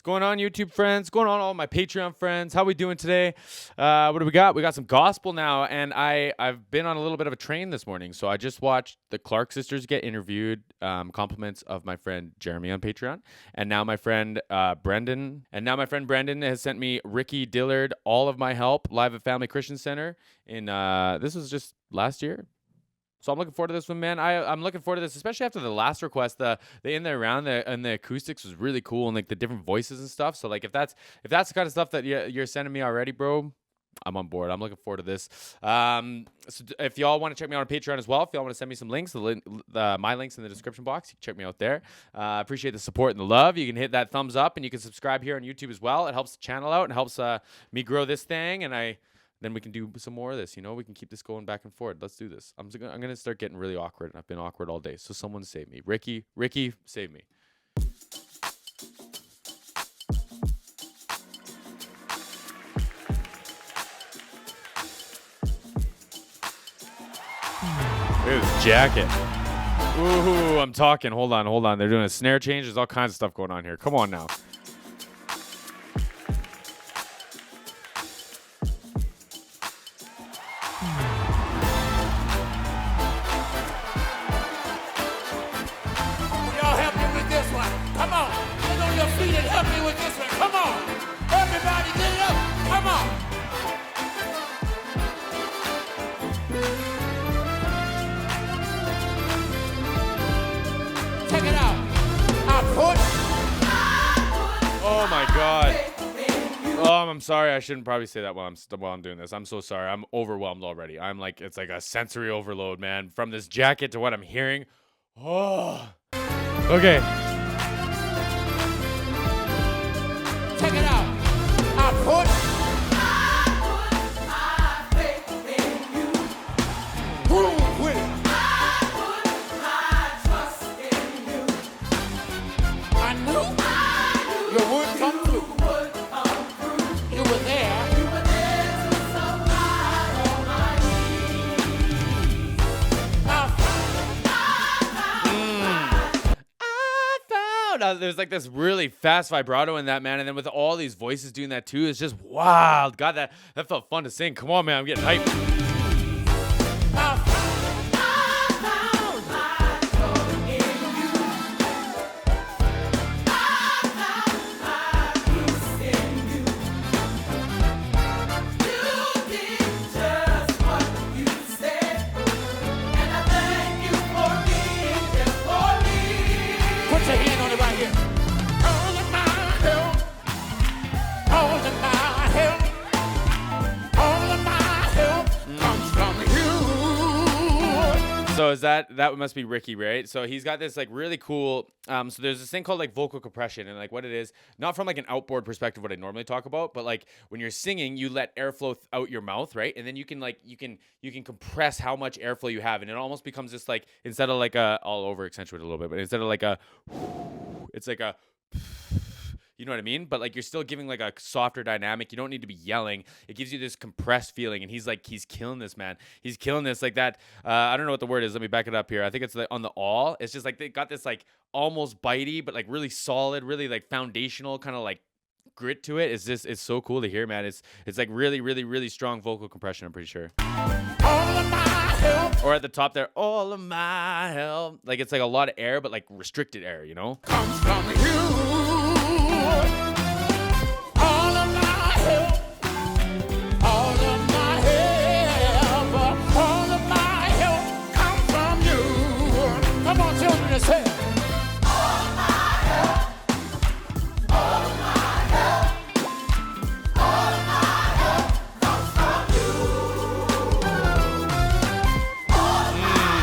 going on, YouTube friends? What's going on, all my Patreon friends? How we doing today? What do we got? We got some gospel now, and I've been on a little bit of a train this morning. So I just watched the Clark sisters get interviewed. Compliments of my friend Jeremy on Patreon, and now my friend Brendan. And now my friend Brendan has sent me Ricky Dillard, All of My Help, live at Family Christian Center. In this was just last year. So I'm looking forward to this one, man. I'm looking forward to this, especially after the last request. The in there around and the acoustics was really cool, and like the different voices and stuff. So like if that's the kind of stuff that you're sending me already, bro, I'm on board. I'm looking forward to this. So if y'all want to check me out on Patreon as well, if y'all want to send me some links, my links in the description box, you can check me out there. Appreciate the support and the love. You can hit that thumbs up, and you can subscribe here on YouTube as well. It helps the channel out and helps me grow this thing, and then we can do some more of this. We can keep this going back and forth. Let's do this. I'm gonna start getting really awkward, and I've been awkward all day. So someone save me. Ricky, save me. Look at this jacket. Ooh, I'm talking. Hold on. They're doing a snare change. There's all kinds of stuff going on here. Come on now. Oh my God. I'm sorry. I shouldn't probably say that while I'm doing this. I'm so sorry. I'm overwhelmed already. It's like a sensory overload, man. From this jacket to what I'm hearing. Oh. Okay. Check it out. I put my faith in you. Prove with it. I put my trust in you. I knew you would come through. You were there. You were there to supply all my needs. I found. There's like this really fast vibrato in that, man, and then with all these voices doing that too, it's just wild. God, that felt fun to sing. Come on, man, I'm getting hyped. So that must be Ricky, right? So he's got this like really cool. So there's this thing called like vocal compression, and like what it is, not from like an outboard perspective, what I normally talk about, but like when you're singing, you let airflow out your mouth, right? And then you can compress how much airflow you have, and it almost becomes this like instead of like I'll over accentuate it a little bit, but instead of like it's like a. You know what I mean? But like you're still giving like a softer dynamic. You don't need to be yelling. It gives you this compressed feeling. And he's killing this, man. He's killing this like that. I don't know what the word is. Let me back it up here. I think it's on the all. It's just like they got this like almost bitey, but like really solid, really like foundational kind of like grit to it. It's so cool to hear, man. It's like really, really, really strong vocal compression, I'm pretty sure. All of my help. Or at the top there, all of my help. Like it's like a lot of air, but like restricted air, Comes from you. All of my help, all of my help, all of my help comes from you. Come on, children, and say, all of my help, all of my help, all of my help comes from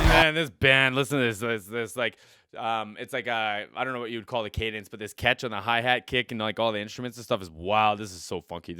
you. Man, this band, listen to this like. It's like I don't know what you would call the cadence, but this catch on the hi-hat kick and like all the instruments and stuff is wild. This is so funky.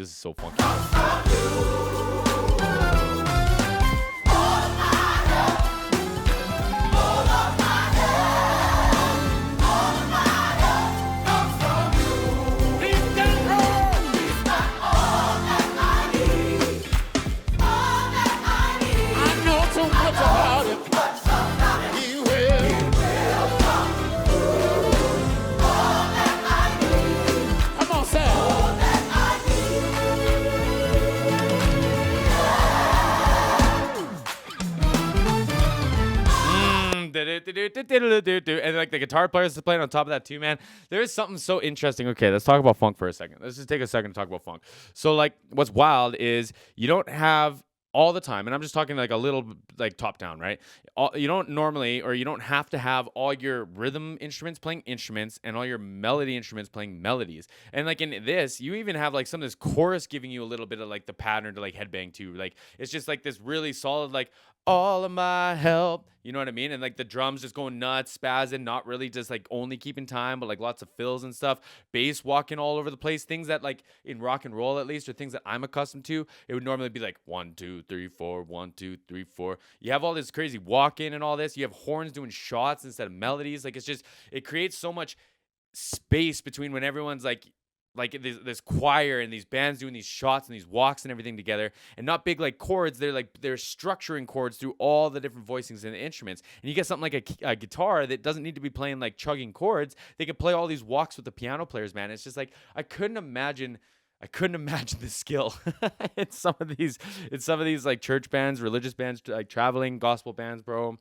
and like the guitar players is playing on top of that too, man. There is something so interesting. Okay, let's talk about funk for a second. Let's just take a second to talk about funk. So like, what's wild is you don't have all the time, and I'm just talking like a little like top down, right? You don't normally, or you don't have to have all your rhythm instruments playing instruments and all your melody instruments playing melodies. And like in this, you even have like some of this chorus giving you a little bit of like the pattern to like headbang to. Like it's just like this really solid like all of my help. You know what I mean? And like the drums just going nuts, spazzing, not really just like only keeping time, but like lots of fills and stuff. Bass walking all over the place. Things that like in rock and roll at least, or things that I'm accustomed to, it would normally be like 1, 2, 3, 4, 1, 2, 3, 4. You have all this crazy walk-in and all this. You have horns doing shots instead of melodies. Like it's just, it creates so much space between when everyone's like this choir and these bands doing these shots and these walks and everything together, and not big like chords. They're structuring chords through all the different voicings and the instruments. And you get something like a guitar that doesn't need to be playing like chugging chords. They can play all these walks with the piano players, man. It's just like I couldn't imagine the skill in some of these like church bands, religious bands, like traveling gospel bands, bro.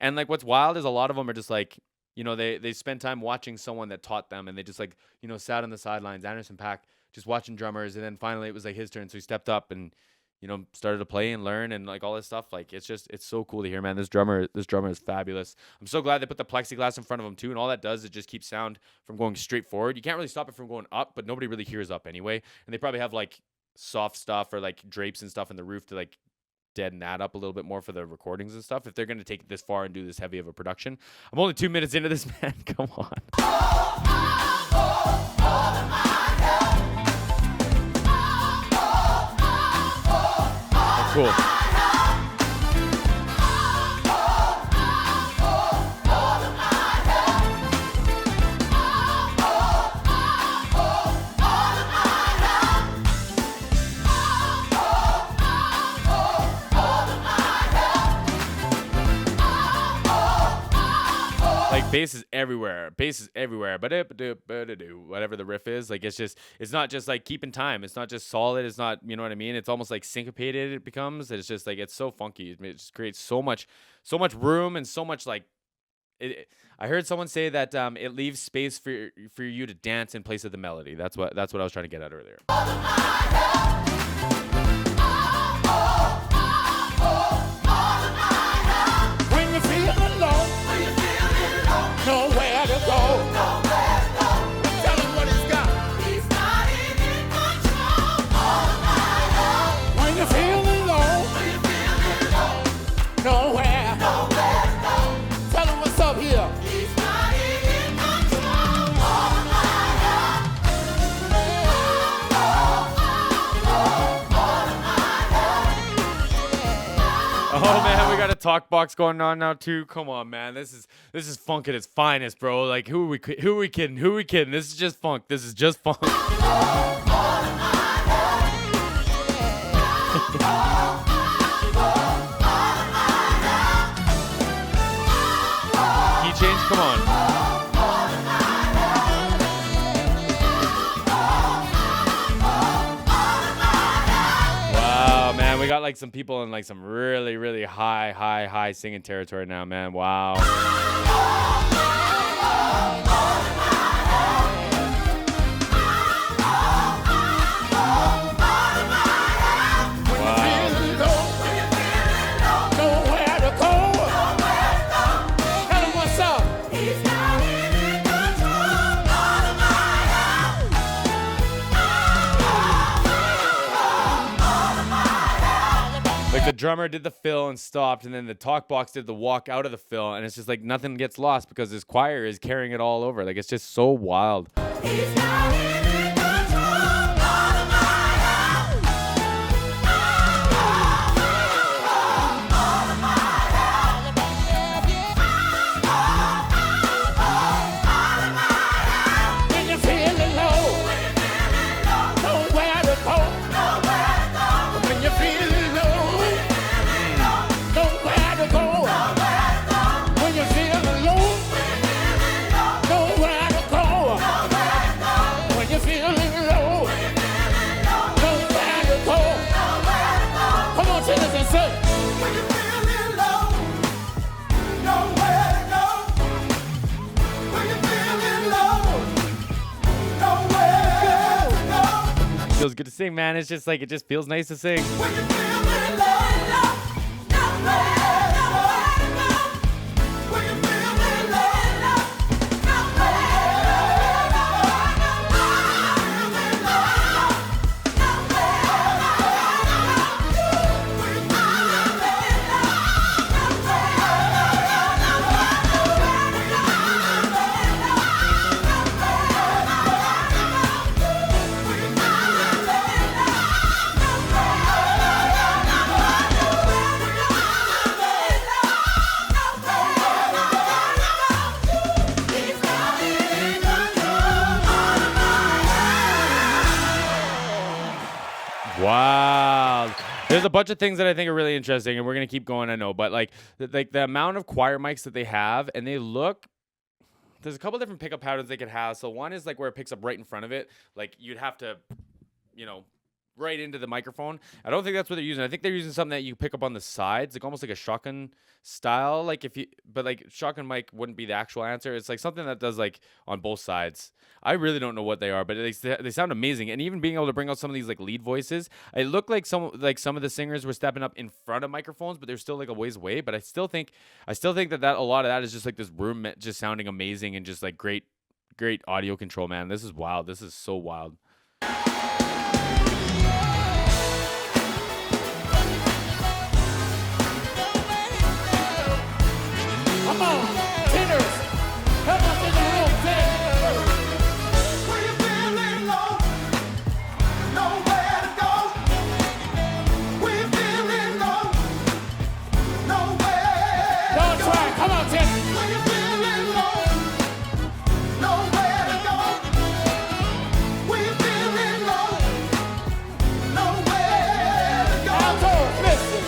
And like what's wild is a lot of them are just like, you know, they spend time watching someone that taught them, and they just like, you know, sat on the sidelines, Anderson .Paak, just watching drummers. And then finally it was like his turn. So he stepped up and, you know, started to play and learn and like all this stuff. Like it's so cool to hear, man. This drummer is fabulous. I'm so glad they put the plexiglass in front of him too. And all that does is just keep sound from going straight forward. You can't really stop it from going up, but nobody really hears up anyway. And they probably have like soft stuff or like drapes and stuff in the roof to like deaden that up a little bit more for the recordings and stuff if they're going to take it this far and do this heavy of a production. I'm only 2 minutes into this, man. Come on. That's cool. Like bass is everywhere. Whatever the riff is, like it's not just like keeping time. It's not just solid. It's not, you know what I mean? It's almost like syncopated. It becomes. It's just like it's so funky. It just creates so much room and so much like. I heard someone say that it leaves space for you to dance in place of the melody. That's what I was trying to get at earlier. When you feel alone, nowhere to go. Tell him what he's got. He's got it in control. When you feel alone, nowhere to go. Tell him what's up here. He's got it in control. Oh man, we got a talk box going on now too. Come on, man. This is funk at its finest, bro. Like who are we kidding? This is just funk. Key change, come on. We got like some people in like some really, really high singing territory now, man. Wow. Like the drummer did the fill and stopped, and then the talk box did the walk out of the fill, and it's just like nothing gets lost because this choir is carrying it all over. Like it's just so wild. feels good to sing, man. It's just like, it just feels nice to sing. When you feel it, nowhere to go. When you feel it, nowhere to go. Wow. There's a bunch of things that I think are really interesting, and we're gonna keep going, I know, but like the amount of choir mics that they have, and they look. There's a couple different pickup patterns they could have. So one is like where it picks up right in front of it, like you'd have to, you know, right into the microphone. I don't think that's what they're using. I think they're using something that you pick up on the sides, like almost like a shotgun style. Like but like shotgun mic wouldn't be the actual answer. It's like something that does like on both sides. I really don't know what they are, but they sound amazing. And even being able to bring out some of these like lead voices, it looked like some of the singers were stepping up in front of microphones, but they're still like a ways away. But I still think that a lot of that is just like this room just sounding amazing and just like great audio control, man. This is wild. This is so wild. Come on, tenors, help us in the room, tenors. When you're feeling low, nowhere to go. When you're feeling low, nowhere to go. Don't try, come on, tenors. When you're feeling low, nowhere to go. When you're feeling low, nowhere to go. Altos, listen.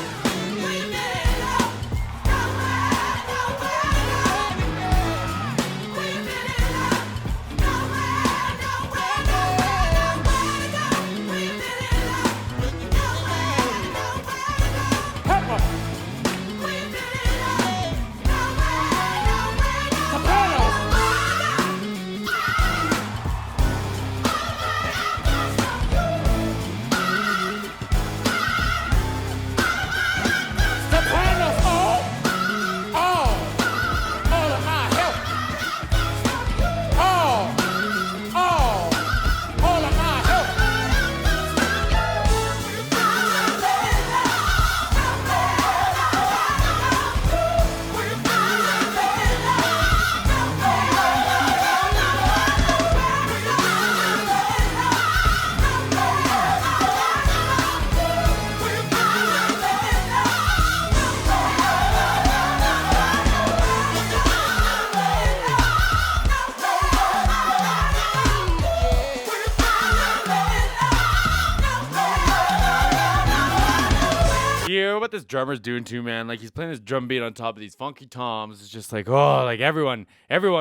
You know what this drummer's doing too, man? Like he's playing this drum beat on top of these funky toms. It's just like, oh, like everyone,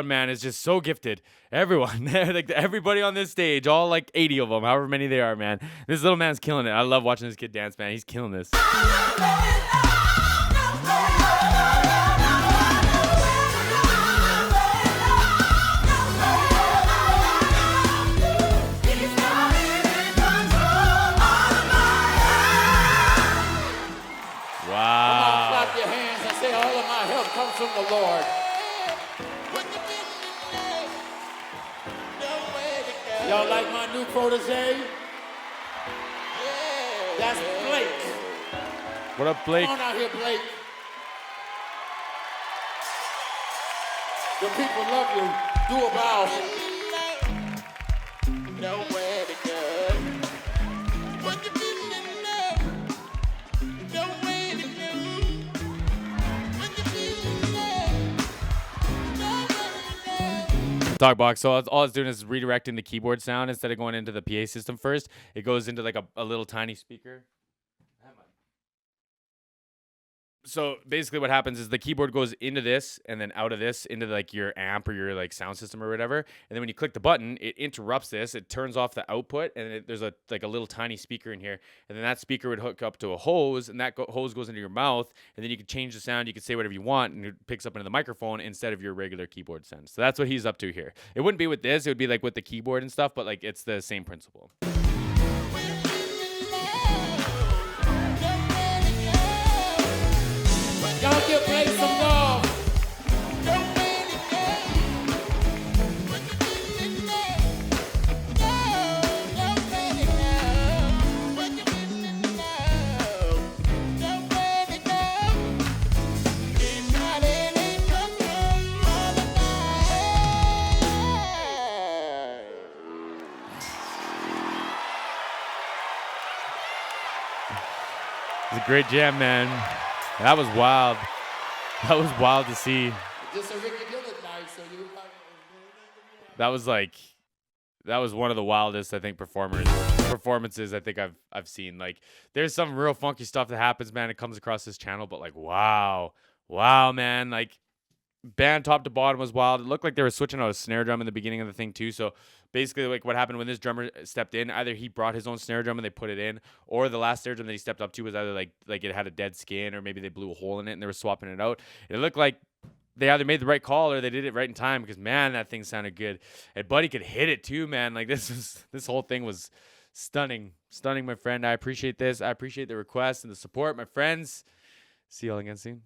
man, is just so gifted. Everyone, like everybody on this stage, all like 80 of them, however many they are, man. This little man's killing it. I love watching this kid dance, man. He's killing this. Wow. Clap your hands and say, all of my help comes from the Lord. Y'all like my new protege? That's Blake. What up, Blake? Come on out here, Blake. The people love you. Do a bow. Nowhere to go. Talk box. So all it's doing is redirecting the keyboard sound instead of going into the PA system first. It goes into like a little tiny speaker. So basically what happens is the keyboard goes into this and then out of this into like your amp or your like sound system or whatever. And then when you click the button, it interrupts this. It turns off the output and there's a little tiny speaker in here. And then that speaker would hook up to a hose and that hose goes into your mouth. And then you can change the sound. You can say whatever you want and it picks up into the microphone instead of your regular keyboard sound. So that's what he's up to here. It wouldn't be with this. It would be like with the keyboard and stuff, but like it's the same principle. you play some golf. Don't really care. What you really know. No, don't really know. What you really know. Don't really know. Keep trying, ain't nothing all the night. It's a great jam, man. That was wild. That was wild to see. Just a Ricky Dillard night, so you probably. That was one of the wildest, I think, performances I think I've seen. Like, there's some real funky stuff that happens, man. It comes across this channel, but like, wow, man. Like, band top to bottom was wild. It looked like they were switching out a snare drum in the beginning of the thing too. So basically, like, what happened when this drummer stepped in, either he brought his own snare drum and they put it in, or the last snare drum that he stepped up to was either like it had a dead skin, or maybe they blew a hole in it and they were swapping it out. It looked like they either made the right call or they did it right in time, because man, that thing sounded good. And Buddy could hit it too, man. Like, this whole thing was stunning, my friend. I appreciate this. I appreciate the request and the support, my friends. See y'all again soon.